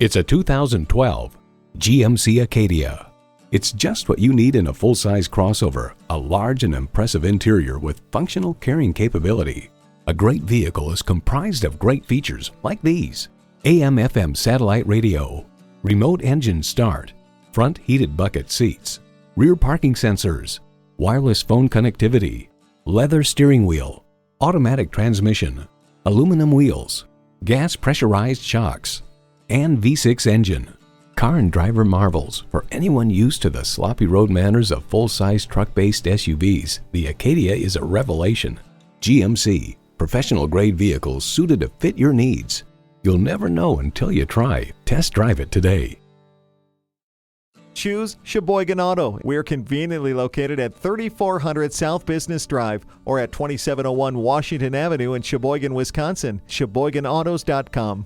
It's a 2012 GMC Acadia. It's just what you need in a full-size crossover, a large and impressive interior with functional carrying capability. A great vehicle is comprised of great features like these: AM/FM satellite radio, remote engine start, front heated bucket seats, rear parking sensors, wireless phone connectivity, leather steering wheel, automatic transmission, aluminum wheels, gas pressurized shocks, and V6 engine. Car and driver marvels. For anyone used to the sloppy road manners of full-size truck-based SUVs, the Acadia is a revelation. GMC, professional-grade vehicles suited to fit your needs. You'll never know until you try. Test drive it today. Choose Sheboygan Auto. We're conveniently located at 3400 South Business Drive or at 2701 Washington Avenue in Sheboygan, Wisconsin. SheboyganAutos.com.